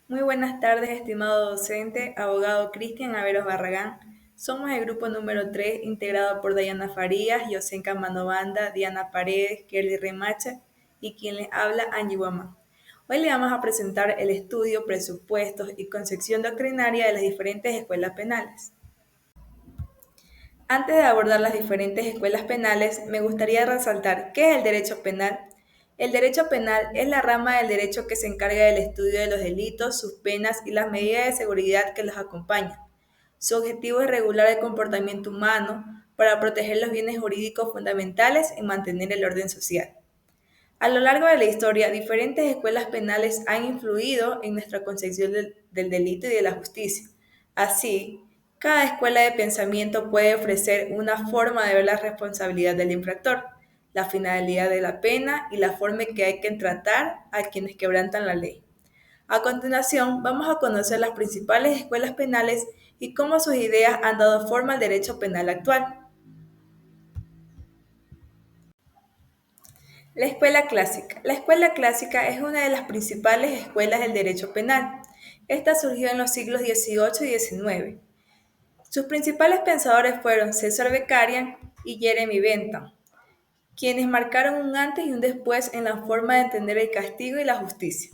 Muy buenas tardes, estimado docente, abogado Cristian Averos Barragán. Somos el grupo número 3, integrado por Dayana Farías, Yosenka Manobanda, Diana Paredes, Kelly Remacha y quien les habla, Angie Guamán. Hoy le vamos a presentar el estudio, presupuestos y concepción doctrinaria de las diferentes escuelas penales. Antes de abordar las diferentes escuelas penales, me gustaría resaltar qué es el derecho penal. El derecho penal es la rama del derecho que se encarga del estudio de los delitos, sus penas y las medidas de seguridad que los acompañan. Su objetivo es regular el comportamiento humano para proteger los bienes jurídicos fundamentales y mantener el orden social. A lo largo de la historia, diferentes escuelas penales han influido en nuestra concepción del delito y de la justicia. Así, cada escuela de pensamiento puede ofrecer una forma de ver la responsabilidad del infractor, la finalidad de la pena y la forma en que hay que tratar a quienes quebrantan la ley. A continuación, vamos a conocer las principales escuelas penales y cómo sus ideas han dado forma al derecho penal actual. La escuela clásica. La escuela clásica es una de las principales escuelas del derecho penal. Esta surgió en los siglos XVIII y XIX. Sus principales pensadores fueron César Beccaria y Jeremy Bentham, quienes marcaron un antes y un después en la forma de entender el castigo y la justicia.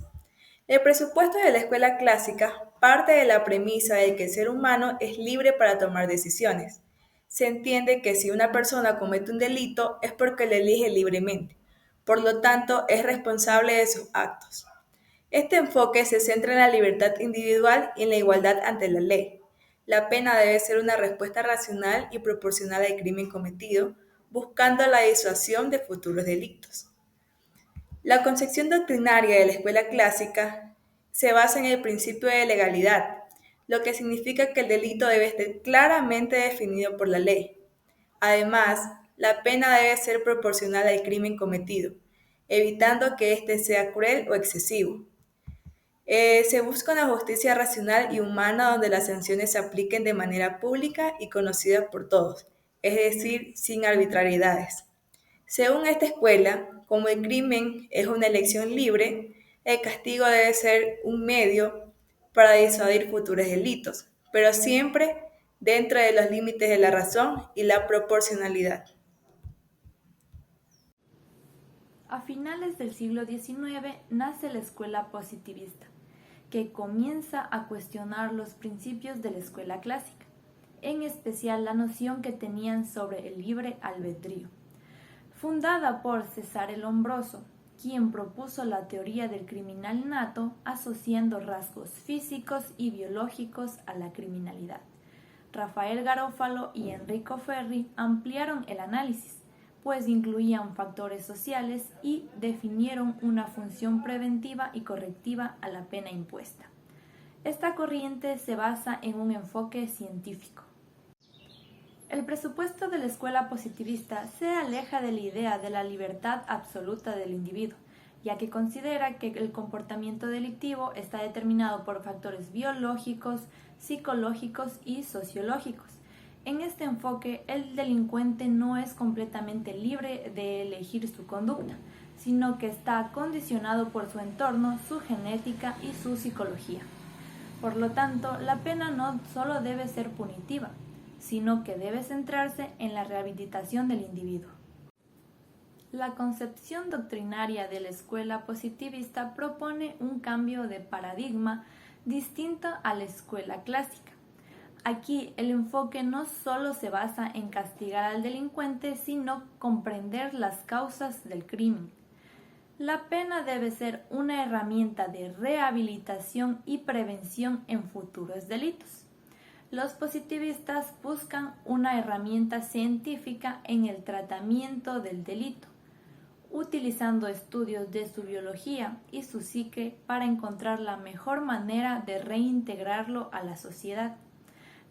El presupuesto de la escuela clásica parte de la premisa de que el ser humano es libre para tomar decisiones. Se entiende que si una persona comete un delito es porque lo elige libremente, por lo tanto es responsable de sus actos. Este enfoque se centra en la libertad individual y en la igualdad ante la ley. La pena debe ser una respuesta racional y proporcional al crimen cometido, buscando la disuasión de futuros delitos. La concepción doctrinaria de la escuela clásica se basa en el principio de legalidad, lo que significa que el delito debe estar claramente definido por la ley. Además, la pena debe ser proporcional al crimen cometido, evitando que éste sea cruel o excesivo. Se busca una justicia racional y humana donde las sanciones se apliquen de manera pública y conocida por todos, es decir, sin arbitrariedades. Según esta escuela, como el crimen es una elección libre, el castigo debe ser un medio para disuadir futuros delitos, pero siempre dentro de los límites de la razón y la proporcionalidad. A finales del siglo XIX nace la escuela positivista, que comienza a cuestionar los principios de la escuela clásica, en especial la noción que tenían sobre el libre albedrío. Fundada por Cesare Lombroso, quien propuso la teoría del criminal nato asociando rasgos físicos y biológicos a la criminalidad. Rafael Garófalo y Enrico Ferri ampliaron el análisis, pues incluían factores sociales y definieron una función preventiva y correctiva a la pena impuesta. Esta corriente se basa en un enfoque científico. El presupuesto de la escuela positivista se aleja de la idea de la libertad absoluta del individuo, ya que considera que el comportamiento delictivo está determinado por factores biológicos, psicológicos y sociológicos. En este enfoque, el delincuente no es completamente libre de elegir su conducta, sino que está condicionado por su entorno, su genética y su psicología. Por lo tanto, la pena no solo debe ser punitiva, sino que debe centrarse en la rehabilitación del individuo. La concepción doctrinaria de la escuela positivista propone un cambio de paradigma distinto a la escuela clásica. Aquí el enfoque no solo se basa en castigar al delincuente, sino comprender las causas del crimen. La pena debe ser una herramienta de rehabilitación y prevención en futuros delitos. Los positivistas buscan una herramienta científica en el tratamiento del delito, utilizando estudios de su biología y su psique para encontrar la mejor manera de reintegrarlo a la sociedad.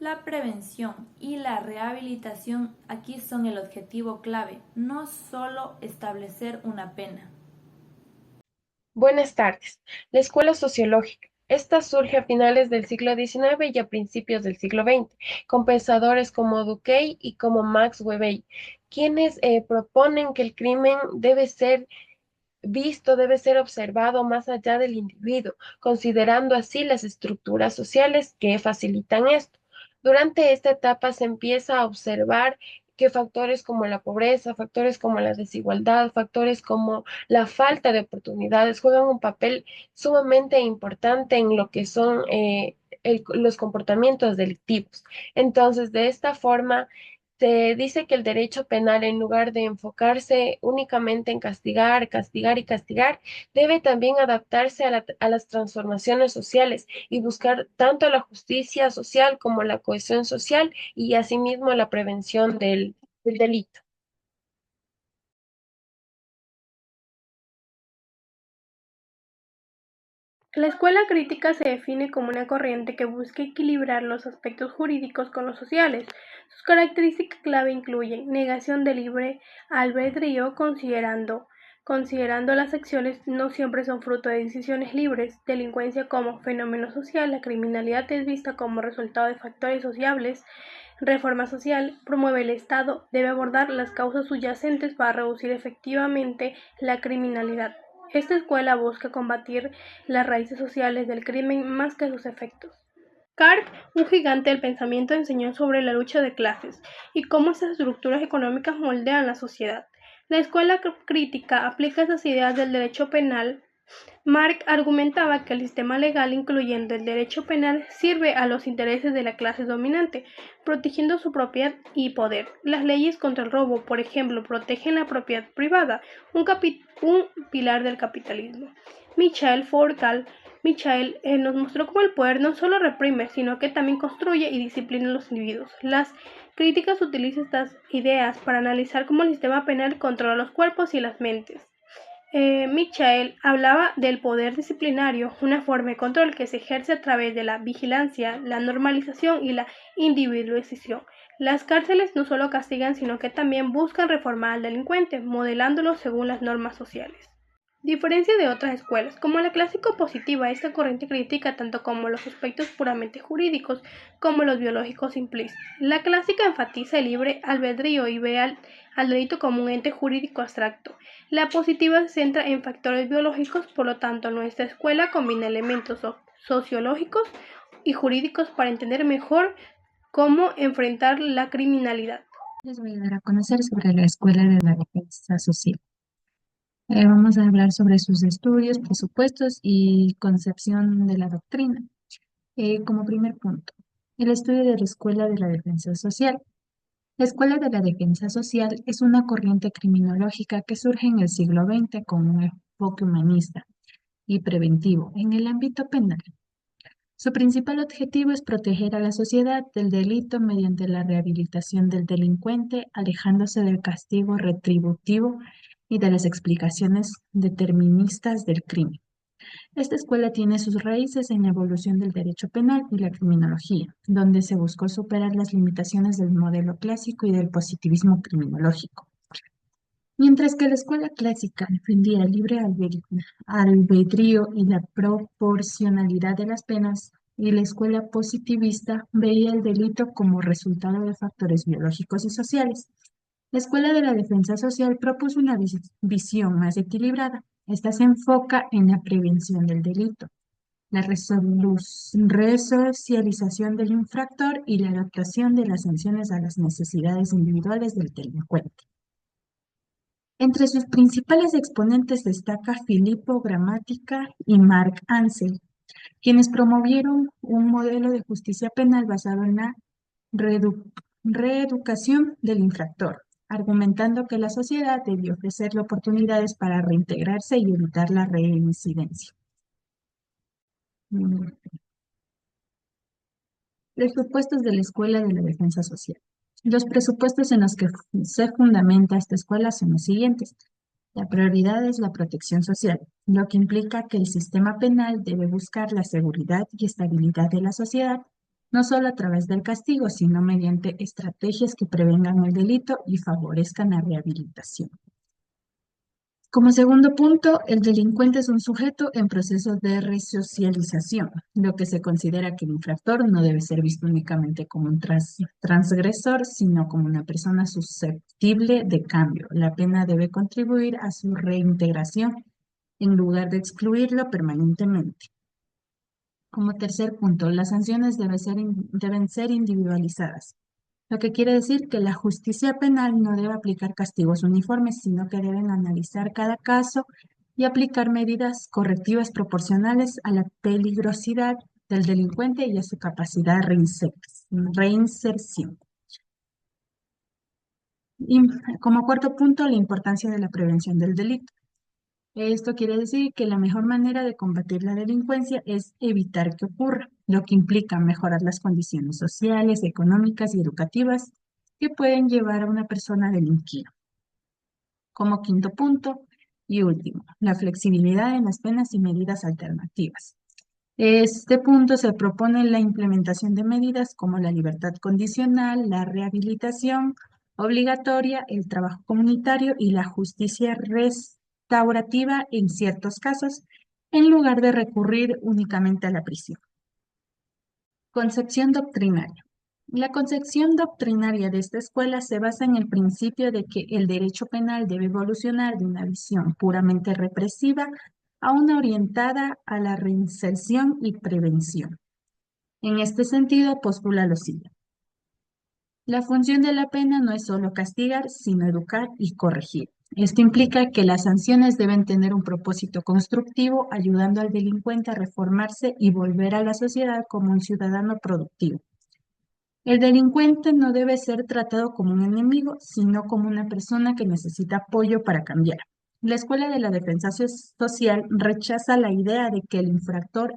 La prevención y la rehabilitación aquí son el objetivo clave, no solo establecer una pena. Buenas tardes. La escuela sociológica. Esta surge a finales del siglo XIX y a principios del siglo XX, con pensadores como Durkheim y como Max Weber, quienes proponen que el crimen debe ser visto, debe ser observado más allá del individuo, considerando así las estructuras sociales que facilitan esto. Durante esta etapa se empieza a observar que factores como la pobreza, factores como la desigualdad, factores como la falta de oportunidades juegan un papel sumamente importante en lo que son los comportamientos delictivos. Entonces, de esta forma, se dice que el derecho penal, en lugar de enfocarse únicamente en castigar, castigar y castigar, debe también adaptarse a las transformaciones sociales y buscar tanto la justicia social como la cohesión social y asimismo la prevención del delito. La escuela crítica se define como una corriente que busca equilibrar los aspectos jurídicos con los sociales. Sus características clave incluyen negación del libre albedrío, considerando las acciones no siempre son fruto de decisiones libres, delincuencia como fenómeno social, la criminalidad es vista como resultado de factores sociables, reforma social, promueve el Estado, debe abordar las causas subyacentes para reducir efectivamente la criminalidad. Esta escuela busca combatir las raíces sociales del crimen más que sus efectos. Karp, un gigante del pensamiento, enseñó sobre la lucha de clases y cómo esas estructuras económicas moldean la sociedad. La escuela crítica aplica esas ideas del derecho penal. Marx argumentaba que el sistema legal, incluyendo el derecho penal, sirve a los intereses de la clase dominante, protegiendo su propiedad y poder. Las leyes contra el robo, por ejemplo, protegen la propiedad privada, un pilar del capitalismo. Michael Foucault nos mostró cómo el poder no solo reprime, sino que también construye y disciplina a los individuos. Las críticas utilizan estas ideas para analizar cómo el sistema penal controla los cuerpos y las mentes. Michael hablaba del poder disciplinario, una forma de control que se ejerce a través de la vigilancia, la normalización y la individualización. Las cárceles no solo castigan, sino que también buscan reformar al delincuente, modelándolo según las normas sociales. Diferencia de otras escuelas, como la clásico positiva, esta corriente critica tanto como los aspectos puramente jurídicos como los biológicos simplistas. La clásica enfatiza el libre albedrío y ve al delito como un ente jurídico abstracto. La positiva se centra en factores biológicos, por lo tanto, nuestra escuela combina elementos sociológicos y jurídicos para entender mejor cómo enfrentar la criminalidad. Les voy a dar a conocer sobre la Escuela de la Defensa Social. Vamos a hablar sobre sus estudios, presupuestos y concepción de la doctrina. Como primer punto, el estudio de la Escuela de la Defensa Social. La Escuela de la Defensa Social es una corriente criminológica que surge en el siglo XX con un enfoque humanista y preventivo en el ámbito penal. Su principal objetivo es proteger a la sociedad del delito mediante la rehabilitación del delincuente, alejándose del castigo retributivo y de las explicaciones deterministas del crimen. Esta escuela tiene sus raíces en la evolución del derecho penal y la criminología, donde se buscó superar las limitaciones del modelo clásico y del positivismo criminológico. Mientras que la escuela clásica defendía el libre albedrío y la proporcionalidad de las penas, y la escuela positivista veía el delito como resultado de factores biológicos y sociales. La Escuela de la Defensa Social propuso una visión más equilibrada. Esta se enfoca en la prevención del delito, la resocialización del infractor y la adaptación de las sanciones a las necesidades individuales del delincuente. Entre sus principales exponentes destaca Filippo Grammatica y Marc Ansel, quienes promovieron un modelo de justicia penal basado en la reeducación del infractor, argumentando que la sociedad debía ofrecerle oportunidades para reintegrarse y evitar la reincidencia. Presupuestos de la Escuela de la Defensa Social. Los presupuestos en los que se fundamenta esta escuela son los siguientes. La prioridad es la protección social, lo que implica que el sistema penal debe buscar la seguridad y estabilidad de la sociedad, no solo a través del castigo, sino mediante estrategias que prevengan el delito y favorezcan la rehabilitación. Como segundo punto, el delincuente es un sujeto en proceso de resocialización, lo que se considera que el infractor no debe ser visto únicamente como un transgresor, sino como una persona susceptible de cambio. La pena debe contribuir a su reintegración en lugar de excluirlo permanentemente. Como tercer punto, las sanciones deben ser individualizadas, lo que quiere decir que la justicia penal no debe aplicar castigos uniformes, sino que deben analizar cada caso y aplicar medidas correctivas proporcionales a la peligrosidad del delincuente y a su capacidad de reinserción. Y como cuarto punto, la importancia de la prevención del delito. Esto quiere decir que la mejor manera de combatir la delincuencia es evitar que ocurra, lo que implica mejorar las condiciones sociales, económicas y educativas que pueden llevar a una persona a delinquir. Como quinto punto y último, la flexibilidad en las penas y medidas alternativas. Este punto se propone la implementación de medidas como la libertad condicional, la rehabilitación obligatoria, el trabajo comunitario y la justicia restaurativa en ciertos casos, en lugar de recurrir únicamente a la prisión. Concepción doctrinaria. La concepción doctrinaria de esta escuela se basa en el principio de que el derecho penal debe evolucionar de una visión puramente represiva a una orientada a la reinserción y prevención. En este sentido, postula lo siguiente. La función de la pena no es solo castigar, sino educar y corregir. Esto implica que las sanciones deben tener un propósito constructivo, ayudando al delincuente a reformarse y volver a la sociedad como un ciudadano productivo. El delincuente no debe ser tratado como un enemigo, sino como una persona que necesita apoyo para cambiar. La Escuela de la Defensa Social rechaza la idea de que el infractor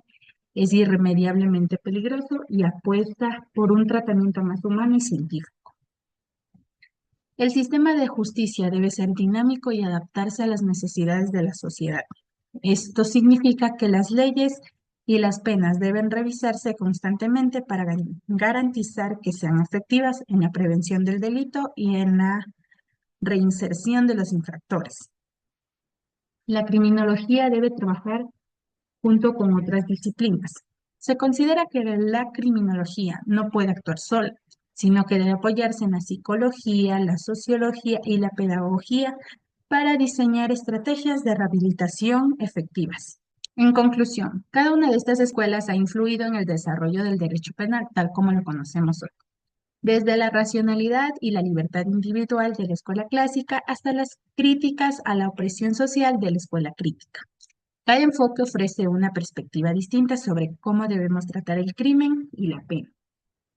es irremediablemente peligroso y apuesta por un tratamiento más humano y científico. El sistema de justicia debe ser dinámico y adaptarse a las necesidades de la sociedad. Esto significa que las leyes y las penas deben revisarse constantemente para garantizar que sean efectivas en la prevención del delito y en la reinserción de los infractores. La criminología debe trabajar junto con otras disciplinas. Se considera que la criminología no puede actuar sola, sino que debe apoyarse en la psicología, la sociología y la pedagogía para diseñar estrategias de rehabilitación efectivas. En conclusión, cada una de estas escuelas ha influido en el desarrollo del derecho penal, tal como lo conocemos hoy, desde la racionalidad y la libertad individual de la escuela clásica hasta las críticas a la opresión social de la escuela crítica. Cada enfoque ofrece una perspectiva distinta sobre cómo debemos tratar el crimen y la pena.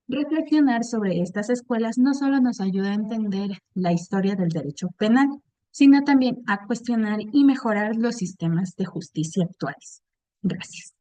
Reflexionar sobre estas escuelas no solo nos ayuda a entender la historia del derecho penal, sino también a cuestionar y mejorar los sistemas de justicia actuales. Gracias.